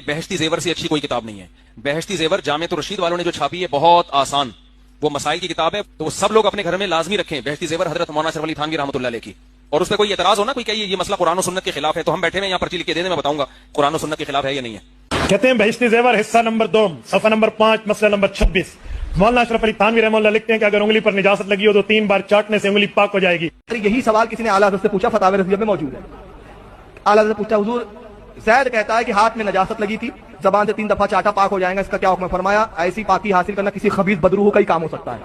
بہشتی زیور سے اچھی کوئی کتاب نہیں ہے. بہشتی زیور جامعۃ الرشید والوں نے جو چھاپی ہے بہت آسان، وہ مسائل کی کتاب ہے، تو وہ سب لوگ اپنے گھر میں لازمی رکھیں. بہشتی زیور حضرت مولانا اشرف علی تھانوی رحمۃ اللہ علیہ کی. اور اس پہ کوئی اعتراض ہونا، کوئی کہیے یہ مسئلہ قرآن و سنت کے خلاف ہے، تو ہم بیٹھے ہوئے یہاں پرچی لکھ کے دے دیں، میں بتاؤں گا قرآن و سنت کے خلاف ہے یا نہیں ہے. کہتے ہیں بہشتی زیور حصہ نمبر 2 صفحہ نمبر 5 مسئلہ نمبر 26. مولانا اشرف علی تھانوی رحمۃ اللہ لکھتے ہیں کہ اگر انگلی پر نجاست لگی ہو تو 3 بار چاٹنے سے انگلی پاک ہو جائے گی. یہی سوال کسی نے اعلیٰ حضرت سے پوچھا، فتاوی رضویہ میں موجود ہے. اعلیٰ حضرت پوچھا حضور زید کہتا ہے کہ ہاتھ میں نجاست لگی تھی، زبان سے 3 دفعہ چاٹا پاک ہو جائے گا، اس کا کیا حکم ہے؟ فرمایا ایسی پاکی حاصل کرنا کسی خبیث بدروح کا ہی کام ہو سکتا ہے.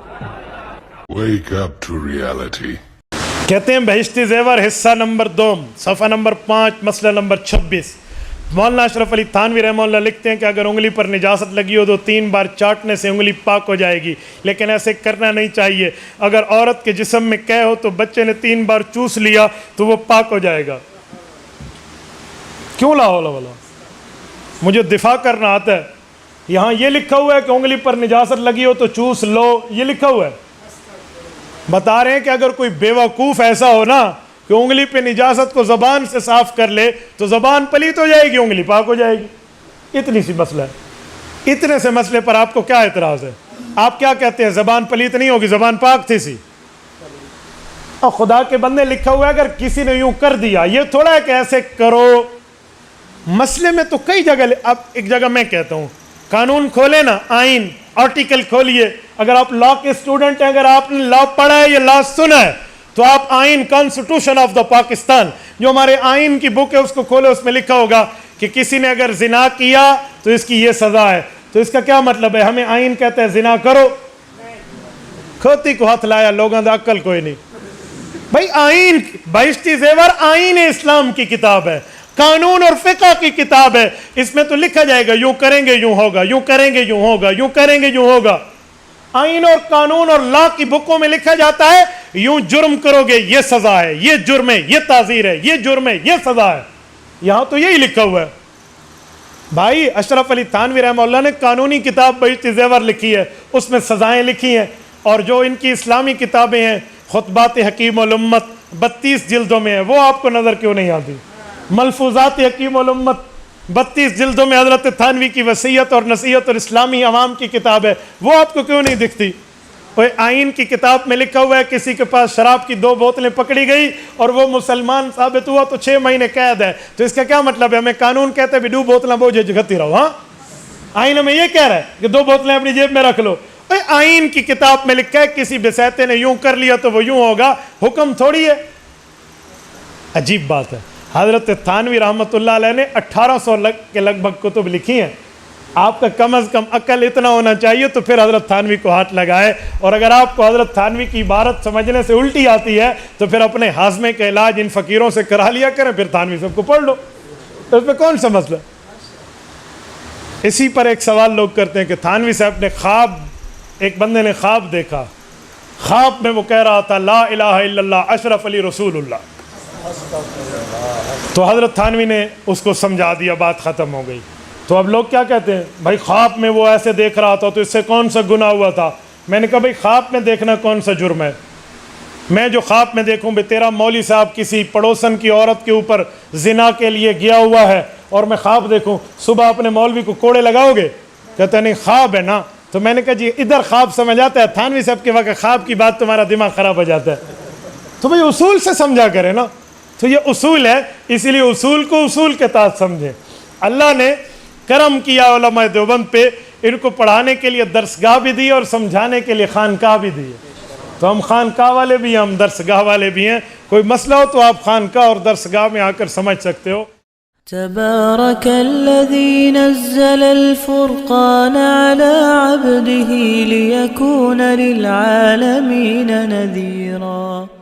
Wake up to reality. کہتے ہیں بہشتی زیور حصہ نمبر 2 صفحہ نمبر 5 مسئلہ نمبر 26. مولانا اشرف علی تھانوی رحمہ اللہ لکھتے ہیں کہ اگر انگلی پر نجاست لگی ہو تو 3 بار چاٹنے سے انگلی پاک ہو جائے گی، لیکن ایسے کرنا نہیں چاہیے. اگر عورت کے جسم میں قے ہو تو بچے نے 3 بار چوس لیا تو وہ پاک ہو جائے گا. کیوں لا حول ولا، مجھے دفاع کرنا آتا ہے. یہاں یہ لکھا ہوا ہے کہ انگلی پر نجاست لگی ہو تو چوس لو، یہ لکھا ہوا ہے. بتا رہے ہیں کہ اگر کوئی بیوقوف ایسا ہو نا کہ انگلی پہ نجاست کو زبان سے صاف کر لے تو زبان پلیت ہو جائے گی، انگلی پاک ہو جائے گی. اتنی سی مسئلہ ہے. اتنے سے مسئلے پر آپ کو کیا اعتراض ہے؟ آپ کیا کہتے ہیں زبان پلیت نہیں ہوگی، زبان پاک تھی سی. اور خدا کے بندے لکھا ہوا ہے اگر کسی نے یوں کر دیا، یہ تھوڑا ہے کہ ایسے کرو. مسئلے میں تو کئی جگہ، اب ایک جگہ میں کہتا ہوں قانون کھولے نا، آئین آرٹیکل کھولیے. اگر آپ لا کے اسٹوڈنٹ ہیں، اگر آپ نے لا پڑھا ہے یا لا سنا ہے تو آپ آئین کانسٹیٹیوشن آف دا پاکستان جو ہمارے آئین کی بک ہے اس کو کھولے، اس میں لکھا ہوگا کہ کسی نے اگر زنا کیا تو اس کی یہ سزا ہے. تو اس کا کیا مطلب ہے؟ ہمیں آئین کہتا ہے زنا کرو، کھوتی کو ہاتھ لایا، لوگوں دا عقل کوئی نہیں. بھائی آئین، بہشتی زیور آئین اسلام کی کتاب ہے، قانون اور فقہ کی کتاب ہے. اس میں تو لکھا جائے گا یوں کریں گے یوں ہوگا، یوں کریں گے یوں ہوگا، یوں کریں گے یوں ہوگا. آئین اور قانون اور لا کی بکوں میں لکھا جاتا ہے یوں جرم کرو گے یہ سزا ہے، یہ جرم ہے، یہ تعزیر ہے، یہ جرم ہے، یہ سزا ہے. یہاں تو یہی لکھا ہوا ہے. بھائی اشرف علی تھانوی رحمہ اللہ نے قانونی کتاب بہشتی زیور لکھی ہے، اس میں سزائیں لکھی ہیں. اور جو ان کی اسلامی کتابیں ہیں خطبات حکیم الامت 32 جلدوں میں ہے، وہ آپ کو نظر کیوں نہیں آتی؟ ملفوظات حکیم الامت 32 جلدوں میں حضرت تھانوی کی وصیت اور نصیحت اور اسلامی عوام کی کتاب ہے، وہ آپ کو کیوں نہیں دکھتی؟ آئین کی کتاب میں لکھا ہوا ہے کسی کے پاس شراب کی 2 بوتلیں پکڑی گئی اور وہ مسلمان ثابت ہوا تو 6 مہینے قید ہے. تو اس کا کیا مطلب ہے؟ ہمیں قانون کہتا ہے بھی 2 بوتلیں بوجھے جگتی رہو. ہاں آئین ہمیں یہ کہہ رہا ہے کہ 2 بوتلیں اپنی جیب میں رکھ لو. آئین کی کتاب میں لکھا ہے کسی بسیتے نے یوں کر لیا تو وہ یوں ہوگا، حکم تھوڑی ہے. عجیب بات ہے. حضرت تھانوی رحمۃ اللہ علیہ نے 1800 کے لگ بھگ کتب لکھی ہیں. آپ کا کم از کم عقل اتنا ہونا چاہیے تو پھر حضرت تھانوی کو ہاتھ لگائے. اور اگر آپ کو حضرت تھانوی کی عبارت سمجھنے سے الٹی آتی ہے تو پھر اپنے ہاضمے کا علاج ان فقیروں سے کرا لیا کریں، پھر تھانوی صاحب کو پڑھ لو. تو اس میں کون سا مسئلہ؟ اسی پر ایک سوال لوگ کرتے ہیں کہ تھانوی صاحب نے خواب، ایک بندے نے خواب دیکھا، خواب میں وہ کہہ رہا تھا لا الہ الا اللہ اشرف علی رسول اللہ. تو حضرت تھانوی نے اس کو سمجھا دیا، بات ختم ہو گئی. تو اب لوگ کیا کہتے ہیں؟ بھائی خواب میں وہ ایسے دیکھ رہا تھا تو اس سے کون سا گناہ ہوا تھا؟ میں نے کہا بھائی خواب میں دیکھنا کون سا جرم ہے؟ میں جو خواب میں دیکھوں بھائی تیرا مولوی صاحب کسی پڑوسن کی عورت کے اوپر زنا کے لیے گیا ہوا ہے اور میں خواب دیکھوں، صبح اپنے مولوی کو کوڑے لگاؤ گے؟ کہتے نہیں خواب ہے نا. تو میں نے کہا جی ادھر خواب سمجھ آتا ہے، تھانوی صاحب کے وقت خواب کی بات تمہارا دماغ خراب ہو جاتا ہے. تو بھائی اصول سے سمجھا کرے نا. تو یہ اصول ہے، اسی لیے اصول کو اصول کے تحت سمجھیں. اللہ نے کرم کیا علماء دیوبند پہ، ان کو پڑھانے کے لیے درسگاہ بھی دی اور سمجھانے کے لیے خانقاہ بھی دی. تو ہم خانقاہ والے بھی ہیں، ہم درسگاہ والے بھی ہیں. کوئی مسئلہ ہو تو آپ خانقاہ اور درسگاہ میں آ کر سمجھ سکتے ہو. تبارك الذي نزل الفرقان على عبده ليكون للعالمين نذيرا.